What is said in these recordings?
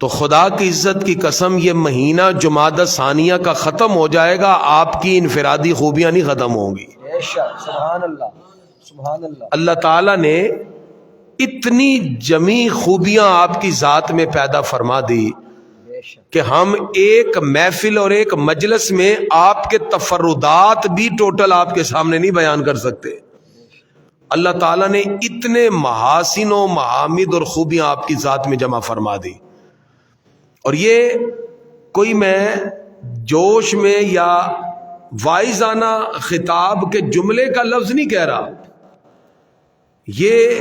تو خدا کی عزت کی قسم یہ مہینہ جمادی ثانیہ کا ختم ہو جائے گا، آپ کی انفرادی خوبیاں نہیں ختم ہوں گی۔ سبحان اللہ، سبحان اللہ۔ اللہ تعالیٰ نے اتنی جمی خوبیاں آپ کی ذات میں پیدا فرما دی کہ ہم ایک محفل اور ایک مجلس میں آپ کے تفردات بھی ٹوٹل آپ کے سامنے نہیں بیان کر سکتے۔ اللہ تعالیٰ نے اتنے محاسن و محامد اور خوبیاں آپ کی ذات میں جمع فرما دی، اور یہ کوئی میں جوش میں یا واعظانہ خطاب کے جملے کا لفظ نہیں کہہ رہا، یہ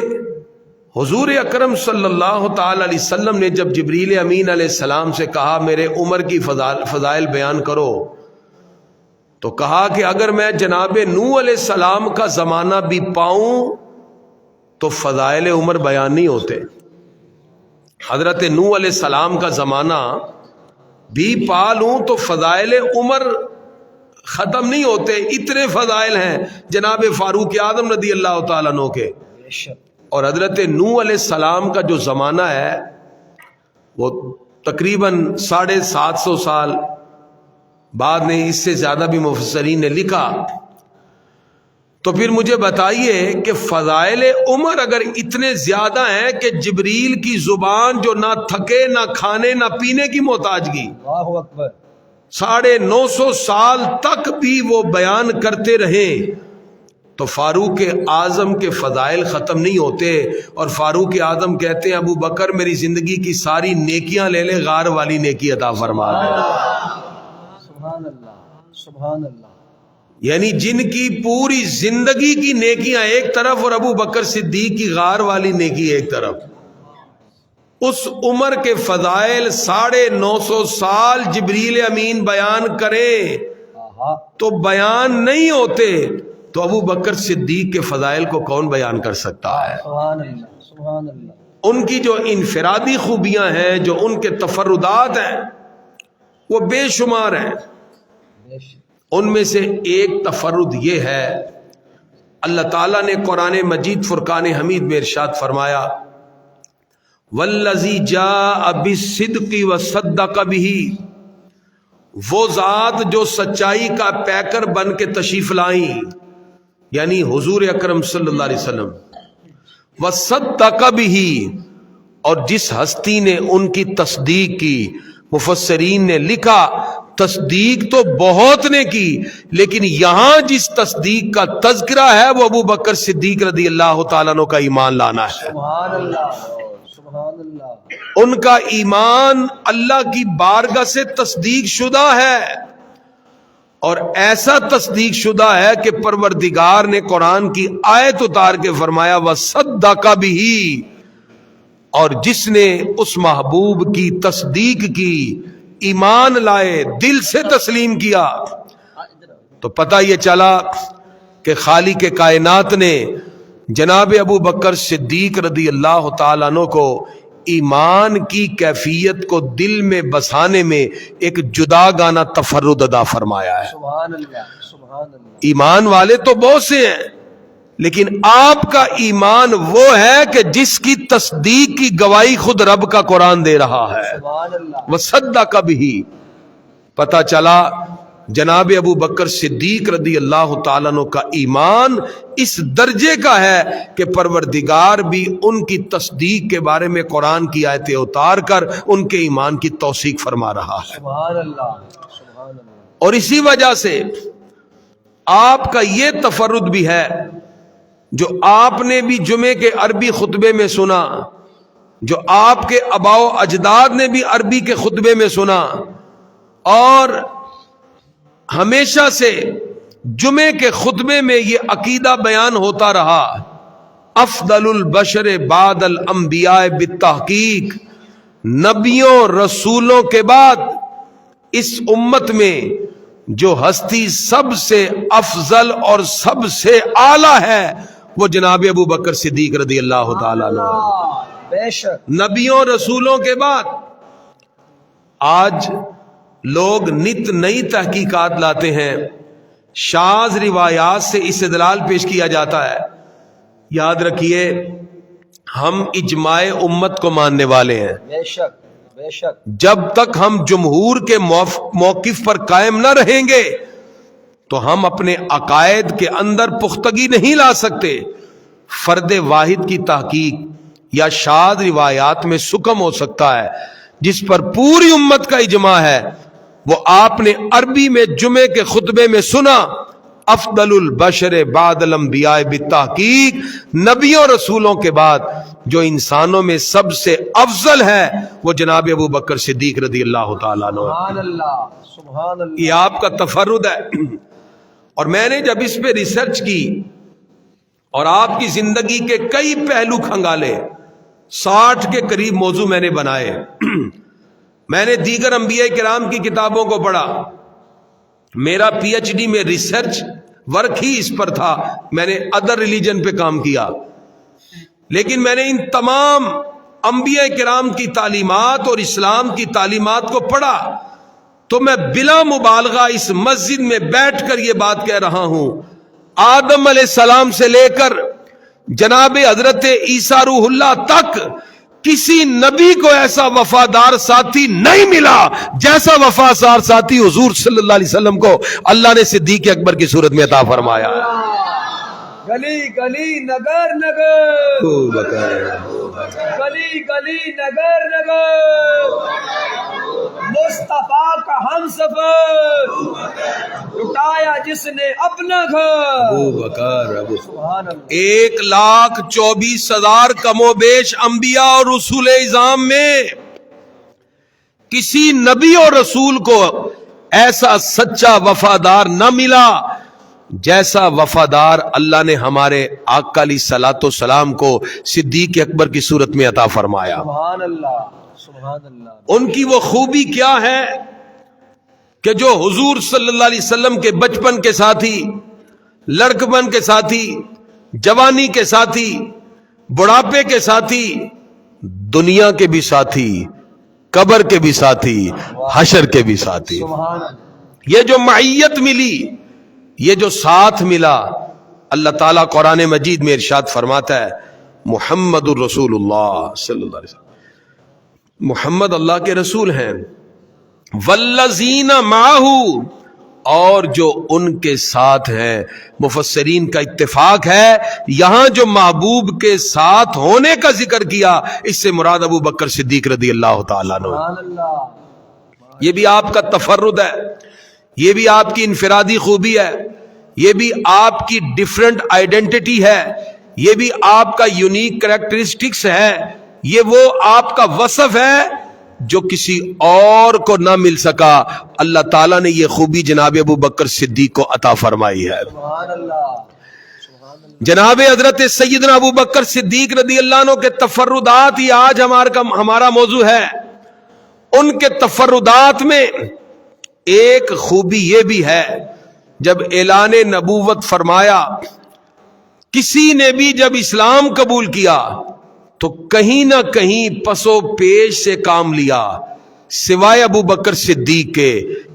حضور اکرم صلی اللہ تعالی علیہ وسلم نے جب جبریل امین علیہ السلام سے کہا میرے عمر کی فضائل بیان کرو، تو کہا کہ اگر میں جناب نوح علیہ السلام کا زمانہ بھی پاؤں تو فضائل عمر بیان نہیں ہوتے، حضرت نوح علیہ السلام کا زمانہ بھی پا لوں تو فضائل عمر ختم نہیں ہوتے، اتنے فضائل ہیں جناب فاروق اعظم رضی اللہ تعالیٰ عنہ کے۔ اور حضرت نوح علیہ السلام کا جو زمانہ ہے وہ تقریباً 750 سال بعد نے، اس سے زیادہ بھی مفسرین نے لکھا۔ تو پھر مجھے بتائیے کہ فضائل عمر اگر اتنے زیادہ ہیں کہ جبریل کی زبان جو نہ تھکے، نہ کھانے نہ پینے کی محتاجگی، اللہ اکبر، 950 سال تک بھی وہ بیان کرتے رہے، تو فاروق اعظم کے فضائل ختم نہیں ہوتے۔ اور فاروق اعظم کہتے ہیں ابو بکر میری زندگی کی ساری نیکیاں لے لے، غار والی نیکی عطا فرما دے۔ سبحان اللہ، سبحان اللہ۔ یعنی جن کی پوری زندگی کی نیکیاں ایک طرف اور ابو بکر صدیق کی غار والی نیکی ایک طرف، اس عمر کے فضائل 950 سال جبریل امین بیان کریں تو بیان نہیں ہوتے، تو ابو بکر صدیق کے فضائل کو کون بیان کر سکتا ہے؟ سبحان اللہ، سبحان اللہ۔ ان کی جو انفرادی خوبیاں ہیں، جو ان کے تفردات ہیں، وہ بے شمار ہیں۔ ان میں سے ایک تفرد یہ ہے، اللہ تعالیٰ نے قرآن مجید فرقان حمید میں ارشاد فرمایا والذی جاء بالصدق وصدق بہ، وہ ذات جو سچائی کا پیکر بن کے تشریف لائیں، یعنی حضور اکرم صلی اللہ علیہ وسلم، وصدق بہ، اور جس ہستی نے ان کی تصدیق کی۔ مفسرین نے لکھا تصدیق تو بہت نے کی، لیکن یہاں جس تصدیق کا تذکرہ ہے وہ ابو بکر صدیق رضی اللہ تعالیٰ عنہ کا ایمان لانا ہے۔ سبحان اللہ، سبحان اللہ۔ ان کا ایمان اللہ کی بارگاہ سے تصدیق شدہ ہے، اور ایسا تصدیق شدہ ہے کہ پروردگار نے قرآن کی آیت اتار کے فرمایا وصدق بہ، اور جس نے اس محبوب کی تصدیق کی، ایمان لائے، دل سے تسلیم کیا، تو پتہ یہ چلا کہ خالق کائنات نے جناب ابو بکر صدیق رضی اللہ تعالیٰ عنہ کو ایمان کی کیفیت کو دل میں بسانے میں ایک جدا گانا تفرد ادا فرمایا ہے۔ سبحان اللہ، سبحان اللہ۔ ایمان والے تو بہت سے ہیں، لیکن آپ کا ایمان وہ ہے کہ جس کی تصدیق کی گواہی خود رب کا قرآن دے رہا ہے۔ سبحان اللہ۔ وصدق بہ، پتہ چلا جناب ابو بکر صدیق رضی اللہ تعالیٰ عنہ کا ایمان اس درجے کا ہے کہ پروردگار بھی ان کی تصدیق کے بارے میں قرآن کی آیتیں اتار کر ان کے ایمان کی توثیق فرما رہا ہے۔ سبحان اللہ، سبحان اللہ۔ اور اسی وجہ سے آپ کا یہ تفرد بھی ہے جو آپ نے بھی جمعے کے عربی خطبے میں سنا، جو آپ کے آباء و اجداد نے بھی عربی کے خطبے میں سنا، اور ہمیشہ سے جمعے کے خطبے میں یہ عقیدہ بیان ہوتا رہا افضل البشر بعد الانبیاء بالتحقیق، نبیوں رسولوں کے بعد اس امت میں جو ہستی سب سے افضل اور سب سے اعلیٰ ہے وہ جناب ابو بکر صدیق رضی اللہ تعالیٰ عنہ۔ بے شک نبیوں رسولوں کے بعد آج لوگ نت نئی تحقیقات لاتے ہیں، شاذ روایات سے استدلال پیش کیا جاتا ہے۔ یاد رکھیے ہم اجماع امت کو ماننے والے ہیں، بے شک بے شک جب تک ہم جمہور کے موقف پر قائم نہ رہیں گے تو ہم اپنے عقائد کے اندر پختگی نہیں لا سکتے. فرد واحد کی تحقیق یا شاذ روایات میں سکم ہو سکتا ہے. جس پر پوری امت کا اجماع ہے وہ آپ نے عربی میں جمعے کے خطبے میں سنا، افضل البشر بعد الانبیاء بالتحقیق، نبیوں رسولوں کے بعد جو انسانوں میں سب سے افضل ہے وہ جناب ابو بکر صدیق رضی اللہ تعالیٰ عنہ. سبحان اللہ سبحان اللہ. یہ آپ کا تفرد ہے. اور میں نے جب اس پہ ریسرچ کی اور آپ کی زندگی کے کئی پہلو کھنگالے، 60 کے قریب موضوع میں نے بنائے. میں نے دیگر انبیاء کرام کی کتابوں کو پڑھا. میرا پی ایچ ڈی میں ریسرچ ورک ہی اس پر تھا. میں نے ادر ریلیجن پہ کام کیا، لیکن میں نے ان تمام انبیاء کرام کی تعلیمات اور اسلام کی تعلیمات کو پڑھا تو میں بلا مبالغہ اس مسجد میں بیٹھ کر یہ بات کہہ رہا ہوں، آدم علیہ السلام سے لے کر جناب حضرت عیسیٰ روح اللہ تک کسی نبی کو ایسا وفادار ساتھی نہیں ملا جیسا وفادار ساتھی حضور صلی اللہ علیہ وسلم کو اللہ نے صدیق اکبر کی صورت میں عطا فرمایا. گلی گلی نگر نگر، گلی گلی نگر نگر، مصطفیٰ کا ہم سفر لٹایا جس نے اپنا گھر. سبحان اللہ. 1,24,000 کم و بیش انبیاء اور رسول اعظام میں کسی نبی اور رسول کو ایسا سچا وفادار نہ ملا جیسا وفادار اللہ نے ہمارے آقا علیہ الصلوۃ والسلام کو صدیق اکبر کی صورت میں عطا فرمایا. سبحان اللہ سبحان اللہ. ان کی وہ خوبی کیا ہے کہ جو حضور صلی اللہ علیہ وسلم کے بچپن کے ساتھی، لڑکپن کے ساتھی، جوانی کے ساتھی، بڑھاپے کے ساتھی، دنیا کے بھی ساتھی، قبر کے بھی ساتھی، حشر کے بھی ساتھی. سبحان اللہ. یہ جو معیت ملی، یہ جو ساتھ ملا، اللہ تعالیٰ قرآن مجید میں ارشاد فرماتا ہے محمد الرسول اللہ صلی اللہ علیہ وسلم، محمد اللہ کے رسول ہیں، والذین معہ، اور جو ان کے ساتھ ہیں. مفسرین کا اتفاق ہے یہاں جو محبوب کے ساتھ ہونے کا ذکر کیا اس سے مراد ابو بکر صدیق رضی اللہ تعالیٰ عنہ. سبحان اللہ. یہ بھی آپ کا تفرد ہے، یہ بھی آپ کی انفرادی خوبی ہے، یہ بھی آپ کی ڈیفرنٹ آئیڈینٹی ہے، یہ بھی آپ کا یونیک کریکٹرسٹکس ہے، یہ وہ آپ کا وصف ہے جو کسی اور کو نہ مل سکا. اللہ تعالیٰ نے یہ خوبی جناب ابو بکر صدیق کو عطا فرمائی ہے. سبحان اللہ سبحان اللہ. جناب حضرت سیدنا ابو بکر صدیق رضی اللہ عنہ کے تفردات ہی آج ہمارا موضوع ہے. ان کے تفردات میں ایک خوبی یہ بھی ہے، جب اعلان نبوت فرمایا، کسی نے بھی جب اسلام قبول کیا تو کہیں نہ کہیں پسو پیش سے کام لیا، سوائے ابو بکر صدیق کے.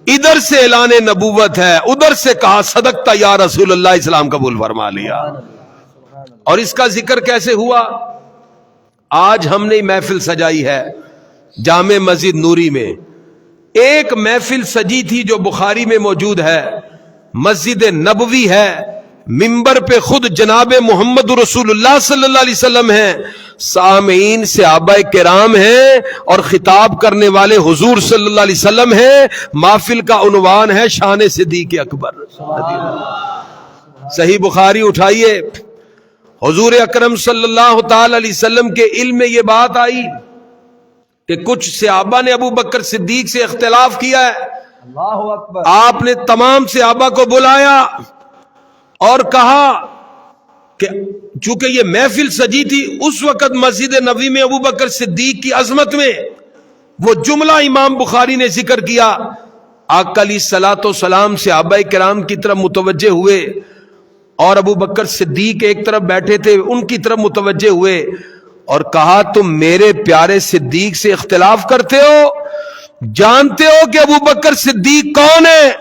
ادھر سے اعلان نبوت ہے، ادھر سے کہا صدقتا یا رسول اللہ، اسلام قبول فرما لیا. اور اس کا ذکر کیسے ہوا؟ آج ہم نے محفل سجائی ہے جامع مسجد نوری میں. ایک محفل سجی تھی جو بخاری میں موجود ہے، مسجد نبوی ہے، ممبر پہ خود جناب محمد رسول اللہ صلی اللہ علیہ وسلم ہیں، سامعین صحابہ کرام ہیں اور خطاب کرنے والے حضور صلی اللہ علیہ وسلم ہیں. محفل کا عنوان ہے شان صدیق اکبر. صحیح بخاری اٹھائیے، حضور اکرم صلی اللہ تعالی علیہ وسلم کے علم میں یہ بات آئی کہ کچھ صحابہ نے ابو بکر صدیق سے اختلاف کیا ہے. اللہ اکبر. آپ نے تمام صحابہ کو بلایا اور کہا کہ چونکہ یہ محفل سجی تھی اس وقت مسجد نبوی میں ابو بکر صدیق کی عظمت میں، وہ جملہ امام بخاری نے ذکر کیا. آقا علیہ الصلوۃ والسلام صحابہ کرام کی طرف متوجہ ہوئے اور ابو بکر صدیق ایک طرف بیٹھے تھے، ان کی طرف متوجہ ہوئے اور کہا تم میرے پیارے صدیق سے اختلاف کرتے ہو، جانتے ہو کہ ابو بکر صدیق کون ہے؟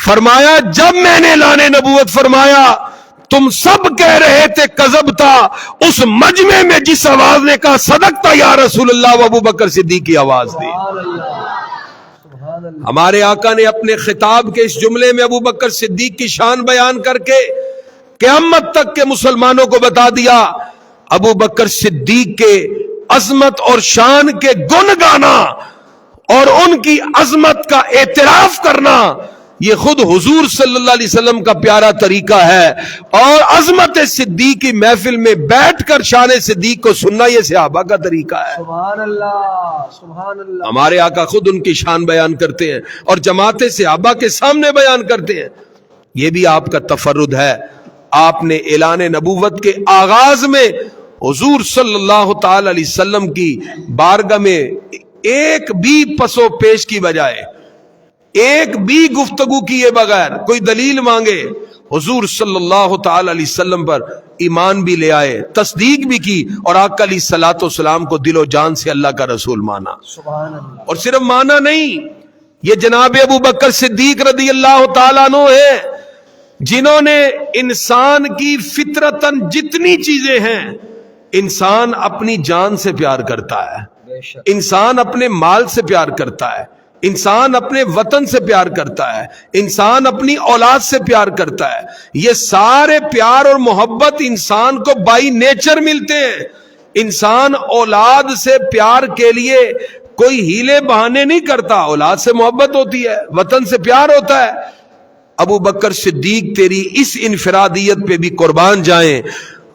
فرمایا جب میں نے اعلان نبوت فرمایا تم سب کہہ رہے تھے کذب تھا، اس مجمع میں جس آواز نے کہا صدقتا یا رسول اللہ، وہ ابو بکر صدیق کی آواز تھی۔ ہمارے آقا نے اپنے خطاب کے اس جملے میں ابو بکر صدیق کی شان بیان کر کے قیامت تک کے مسلمانوں کو بتا دیا، ابو بکر صدیق کے عظمت اور شان کے گن گانا اور ان کی عظمت کا اعتراف کرنا یہ خود حضور صلی اللہ علیہ وسلم کا پیارا طریقہ ہے، اور عظمت صدیق کی محفل میں بیٹھ کر شان صدیق کو سننا یہ صحابہ کا طریقہ ہے۔ سبحان اللہ، سبحان اللہ۔ ہمارے آقا خود ان کی شان بیان کرتے ہیں اور جماعت صحابہ کے سامنے بیان کرتے ہیں۔ یہ بھی آپ کا تفرد ہے، آپ نے اعلان نبوت کے آغاز میں حضور صلی اللہ تعالی علیہ وسلم کی بارگاہ میں ایک بھی پسو پیش کی بجائے، ایک بھی گفتگو کیے بغیر، کوئی دلیل مانگے، حضور صلی اللہ تعالی علیہ وسلم پر ایمان بھی لے آئے، تصدیق بھی کی، اور آقا علیہ الصلوۃ والسلام کو دل و جان سے اللہ کا رسول مانا۔ سبحان اللہ۔ اور صرف مانا نہیں، یہ جناب ابو بکر صدیق رضی اللہ تعالیٰ عنہ ہیں جنہوں نے انسان کی فطرتاً جتنی چیزیں ہیں، انسان اپنی جان سے پیار کرتا ہے، بے شک۔ انسان اپنے مال سے پیار کرتا ہے، انسان اپنے وطن سے پیار کرتا ہے، انسان اپنی اولاد سے پیار کرتا ہے، یہ سارے پیار اور محبت انسان کو بائی نیچر ملتے ہیں۔ انسان اولاد سے پیار کے لیے کوئی ہیلے بہانے نہیں کرتا، اولاد سے محبت ہوتی ہے، وطن سے پیار ہوتا ہے۔ ابو بکر صدیق تیری اس انفرادیت پہ بھی قربان جائیں۔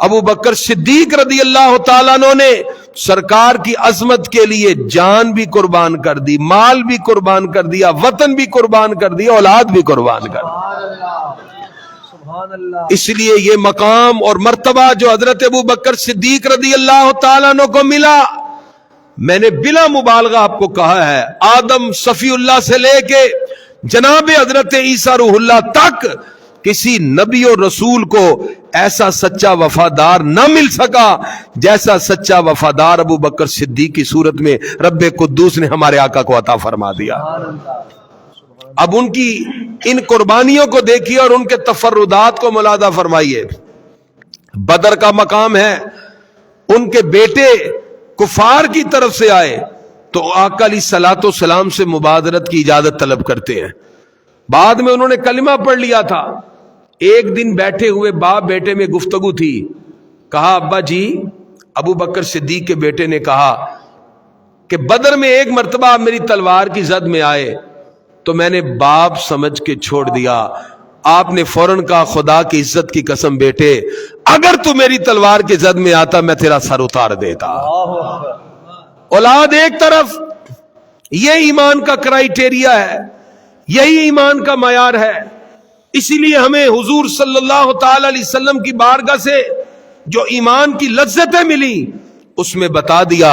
ابو بکر صدیق رضی اللہ تعالیٰ عنہ نے سرکار کی عظمت کے لیے جان بھی قربان کر دی، مال بھی قربان کر دیا، وطن بھی قربان کر دیا، اولاد بھی قربان کر دی۔ سبحان اللہ، سبحان اللہ۔ اس لیے یہ مقام اور مرتبہ جو حضرت ابو بکر صدیق رضی اللہ تعالیٰ عنہ کو ملا، میں نے بلا مبالغہ آپ کو کہا ہے، آدم صفی اللہ سے لے کے جناب حضرت عیسیٰ روح اللہ تک کسی نبی اور رسول کو ایسا سچا وفادار نہ مل سکا جیسا سچا وفادار ابو بکر صدیق کی صورت میں رب قدوس نے ہمارے آقا کو عطا فرما دیا۔ سبحان اللہ۔ اب ان کی ان قربانیوں کو دیکھیے اور ان کے تفردات کو ملاحظہ فرمائیے۔ بدر کا مقام ہے، ان کے بیٹے کفار کی طرف سے آئے تو آقا علیہ الصلوۃ والسلام سے مبادرت کی اجازت طلب کرتے ہیں۔ بعد میں انہوں نے کلمہ پڑھ لیا تھا۔ ایک دن بیٹھے ہوئے باپ بیٹے میں گفتگو تھی، کہا ابا جی، ابو بکر صدیق کے بیٹے نے کہا کہ بدر میں ایک مرتبہ آپ میری تلوار کی زد میں آئے تو میں نے باپ سمجھ کے چھوڑ دیا۔ آپ نے فوراً کہا خدا کی عزت کی قسم بیٹے، اگر تو میری تلوار کی زد میں آتا میں تیرا سر اتار دیتا۔ اللہ اکبر۔ اولاد ایک طرف، یہ ایمان کا کرائیٹیریا ہے، یہی ایمان کا معیار ہے۔ اسی لیے ہمیں حضور صلی اللہ تعالی علیہ وسلم کی بارگاہ سے جو ایمان کی لذتیں ملی، اس میں بتا دیا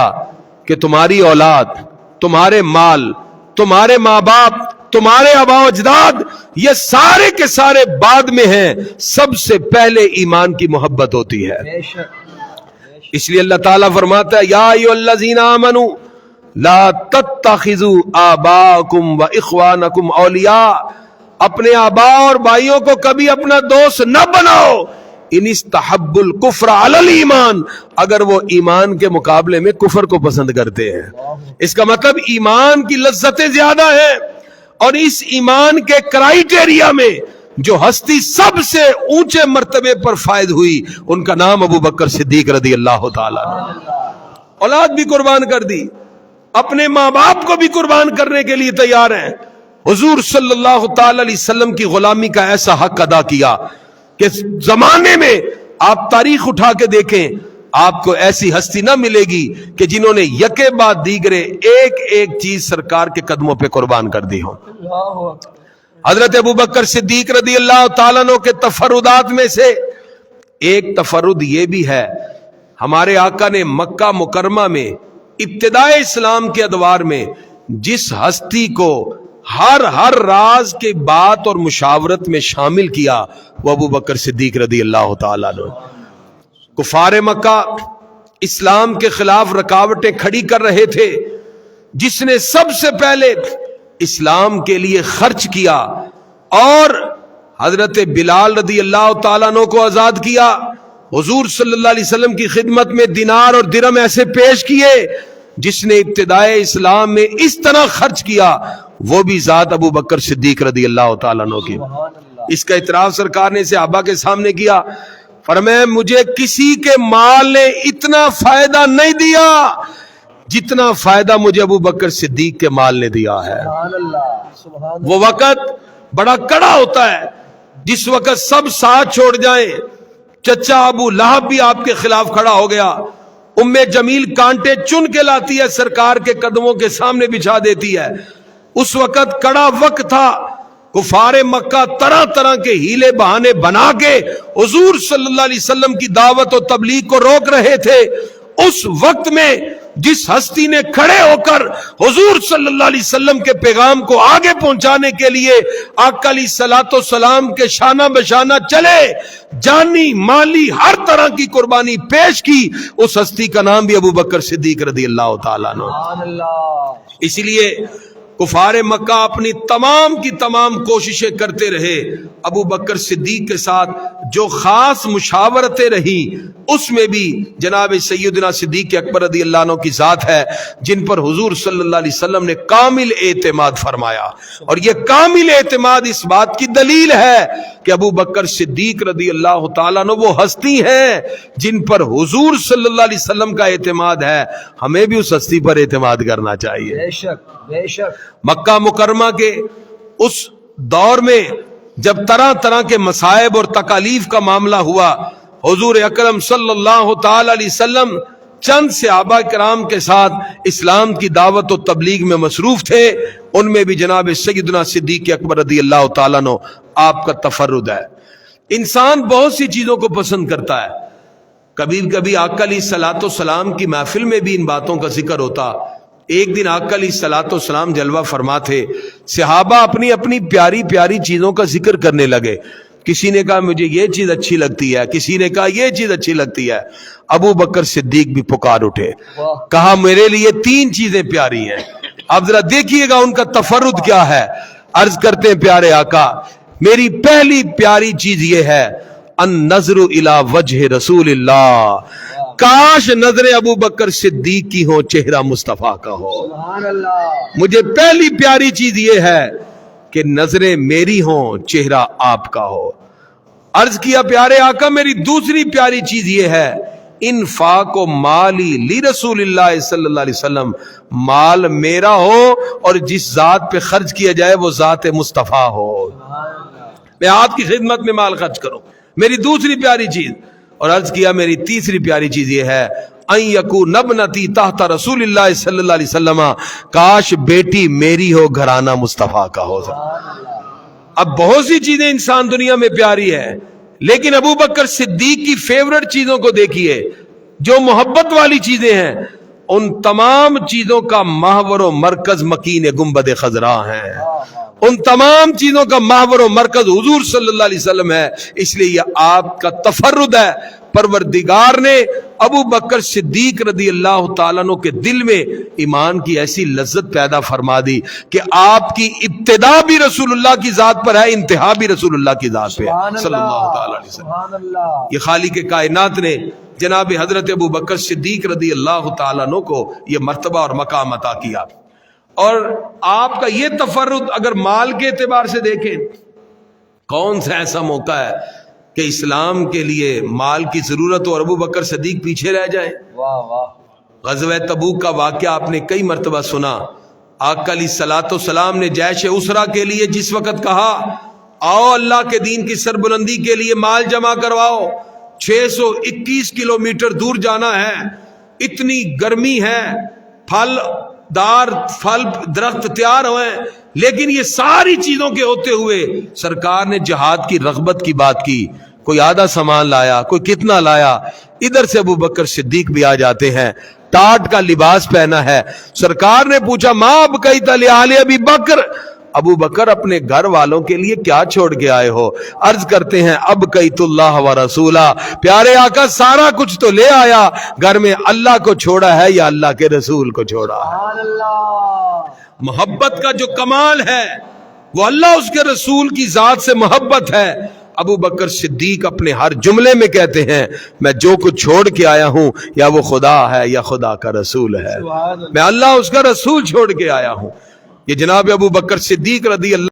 کہ تمہاری اولاد، تمہارے مال، تمہارے ماں باپ، تمہارے آباء و اجداد، یہ سارے کے سارے بعد میں ہیں، سب سے پہلے ایمان کی محبت ہوتی ہے۔ بے شک۔ اس لیے اللہ تعالیٰ فرماتا ہے یا ایھا الذین آمنوا لا تتخذوا آباءکم واخوانکم اولیاء، اپنے آباء اور بھائیوں کو کبھی اپنا دوست نہ بناؤ، ان استحبوا الکفر علی الایمان، اگر وہ ایمان کے مقابلے میں کفر کو پسند کرتے ہیں۔ اس کا مطلب ایمان کی لذتیں زیادہ ہیں، اور اس ایمان کے کرائیٹیریا میں جو ہستی سب سے اونچے مرتبے پر فائد ہوئی، ان کا نام ابو بکر صدیق رضی اللہ تعالیٰ عنہ۔ اولاد بھی قربان کر دی، اپنے ماں باپ کو بھی قربان کرنے کے لیے تیار ہیں۔ حضور صلی اللہ تعالی علیہ وسلم کی غلامی کا ایسا حق ادا کیا کہ زمانے میں آپ تاریخ اٹھا کے دیکھیں، آپ کو ایسی ہستی نہ ملے گی کہ جنہوں نے یکے بعد دیگرے ایک ایک چیز سرکار کے قدموں پہ قربان کر دی ہو۔ اللہ اکبر۔ حضرت ابو بکر صدیق رضی اللہ تعالیٰ عنہ کے تفردات میں سے ایک تفرد یہ بھی ہے، ہمارے آقا نے مکہ مکرمہ میں ابتدائے اسلام کے ادوار میں جس ہستی کو ہر راز کے بات اور مشاورت میں شامل کیا، وہ ابو بکر صدیق رضی اللہ تعالیٰ عنہ۔ کفار مکہ اسلام کے خلاف رکاوٹیں کھڑی کر رہے تھے، جس نے سب سے پہلے اسلام کے لیے خرچ کیا اور حضرت بلال رضی اللہ تعالیٰ عنہ کو آزاد کیا، حضور صلی اللہ علیہ وسلم کی خدمت میں دینار اور درہم ایسے پیش کیے، جس نے ابتدائے اسلام میں اس طرح خرچ کیا وہ بھی ذات ابو بکر صدیق رضی اللہ تعالیٰ عنہ کی۔ اس کا اعتراف سرکار نے صحابہ کے سامنے کیا، فرمایا مجھے کسی کے مال نے اتنا فائدہ نہیں دیا جتنا فائدہ مجھے ابو بکر صدیق کے مال نے دیا ہے۔ وہ وقت بڑا کڑا ہوتا ہے جس وقت سب ساتھ چھوڑ جائیں، چچا ابو لہب بھی آپ کے خلاف کھڑا ہو گیا، ام جمیل کانٹے چن کے لاتی ہے، سرکار کے قدموں کے سامنے بچھا دیتی ہے۔ اس وقت کڑا وقت تھا، کفار مکہ طرح طرح کے ہیلے بہانے بنا کے حضور صلی اللہ علیہ وسلم کی دعوت و تبلیغ کو روک رہے تھے۔ اس وقت میں جس ہستی نے کھڑے ہو کر حضور صلی اللہ علیہ وسلم کے پیغام کو آگے پہنچانے کے لیے آقا علیہ الصلوۃ والسلام کے شانہ بشانہ چلے، جانی مالی ہر طرح کی قربانی پیش کی، اس ہستی کا نام بھی ابو بکر صدیق رضی اللہ تعالیٰ عنہ۔ اسی لیے کفار مکہ اپنی تمام کی تمام کوششیں کرتے رہے، ابو بکر صدیق کے ساتھ جو خاص مشاورتیں رہی اس میں بھی جناب سیدنا صدیق اکبر رضی اللہ عنہ کی ذات ہے، جن پر حضور صلی اللہ علیہ وسلم نے کامل اعتماد فرمایا۔ اور یہ کامل اعتماد اس بات کی دلیل ہے کہ ابو بکر صدیق رضی اللہ تعالیٰ عنہ وہ ہستی ہیں جن پر حضور صلی اللہ علیہ وسلم کا اعتماد ہے، ہمیں بھی اس ہستی پر اعتماد کرنا چاہیے۔ بے شک بے شک۔ مکہ مکرمہ کے اس دور میں جب طرح طرح کے مصائب اور تکالیف کا معاملہ ہوا، حضور اکرم صلی اللہ تعالی علیہ وسلم چند صحابہ کرام کے ساتھ اسلام کی دعوت و تبلیغ میں مصروف تھے، ان میں بھی جناب سیدنا صدیق اکبر رضی اللہ تعالیٰ عنہ آپ کا تفرد ہے۔ انسان بہت سی چیزوں کو پسند کرتا ہے، کبھی کبھی آقا علیہ الصلوۃ والسلام کی محفل میں بھی ان باتوں کا ذکر ہوتا۔ ایک دن آقا علیہ الصلوۃ والسلام جلوہ فرما تھے، صحابہ اپنی اپنی پیاری پیاری چیزوں کا ذکر کرنے لگے، کسی نے کہا مجھے یہ چیز اچھی لگتی ہے، کسی نے کہا یہ چیز اچھی لگتی ہے۔ ابو بکر صدیق بھی پکار اٹھے، کہا میرے لیے 3 چیزیں پیاری ہیں۔ اب ذرا دیکھیے گا ان کا تفرد کیا ہے۔ عرض کرتے ہیں پیارے آقا، میری پہلی پیاری چیز یہ ہے النظر الی وجہ رسول اللہ، کاش نظر ابو بکر صدیق کی ہو، چہرہ مصطفیٰ کا ہو۔ سبحان اللہ۔ مجھے پہلی پیاری چیز یہ ہے کہ نظریں میری ہوں، چہرہ آپ کا ہو۔ عرض کیا پیارے آقا میری دوسری پیاری چیز یہ ہے انفاق و مالی لی رسول اللہ صلی اللہ علیہ وسلم، مال میرا ہو اور جس ذات پہ خرچ کیا جائے وہ ذات مصطفیٰ ہو، میں آپ کی خدمت میں مال خرچ کروں، میری دوسری پیاری چیز۔ اور عرض کیا میری تیسری پیاری چیز یہ ہے ان یکون ابنتی تحت رسول اللہ صلی اللہ علیہ وسلم، کاش بیٹی میری ہو، گھرانہ مصطفیٰ کا ہو۔ اب بہت سی چیزیں انسان دنیا میں پیاری ہے، لیکن ابو بکر صدیق کی فیورٹ چیزوں کو دیکھیے، جو محبت والی چیزیں ہیں، ان تمام چیزوں کا محور و مرکز مکین گنبد خضرا ہیں، ان تمام چیزوں کا محور و مرکز حضور صلی اللہ علیہ وسلم ہے۔ اس لیے یہ آپ کا تفرد ہے۔ پروردگار نے ابو بکر صدیق رضی اللہ تعالیٰ عنہ کے دل میں ایمان کی ایسی لذت پیدا فرما دی کہ آپ کی ابتدا بھی رسول اللہ کی ذات پر ہے، انتہا بھی رسول اللہ کی ذات پہ ہے صلی اللہ تعالیٰ علیہ وسلم۔ سبحان اللہ۔ یہ خالق کائنات نے جناب حضرت ابو بکر صدیق رضی اللہ تعالیٰ عنہ کو یہ مرتبہ اور مقام عطا کیا۔ اور آپ کا یہ تفرد اگر مال کے اعتبار سے دیکھیں، کون سا ایسا موقع ہے کہ اسلام کے لیے مال کی ضرورت ہو اور ابو بکر صدیق پیچھے رہ جائیں؟ واہ واہ۔ غزوہ تبوک کا واقعہ آپ نے کئی مرتبہ سنا۔ آقا علیہ الصلوۃ والسلام نے جیش اسرا کے لیے جس وقت کہا آؤ اللہ کے دین کی سربلندی کے لیے مال جمع کرواؤ، 621 کلومیٹر دور جانا ہے، اتنی گرمی ہے، پھل درخت تیار ہوئے، لیکن یہ ساری چیزوں کے ہوتے ہوئے سرکار نے جہاد کی رغبت کی بات کی۔ کوئی آدھا سامان لایا، کوئی کتنا لایا، ادھر سے ابو بکر صدیق بھی آ جاتے ہیں، ٹاٹ کا لباس پہنا ہے۔ سرکار نے پوچھا ماں اب کئی تلیال ابی بکر، ابو بکر اپنے گھر والوں کے لیے کیا چھوڑ کے آئے ہو؟ عرض کرتے ہیں اب کیت اللہ و رسولہ، پیارے آقا سارا کچھ تو لے آیا، گھر میں اللہ کو چھوڑا ہے یا اللہ کے رسول کو چھوڑا ہے؟ سبحان اللہ۔ محبت کا جو کمال ہے وہ اللہ اس کے رسول کی ذات سے محبت ہے. ابو بکر صدیق اپنے ہر جملے میں کہتے ہیں میں جو کچھ چھوڑ کے آیا ہوں یا وہ خدا ہے یا خدا کا رسول ہے, میں اللہ اس کا رسول چھوڑ کے آیا ہوں. یہ جناب ابو بکر صدیق رضی اللہ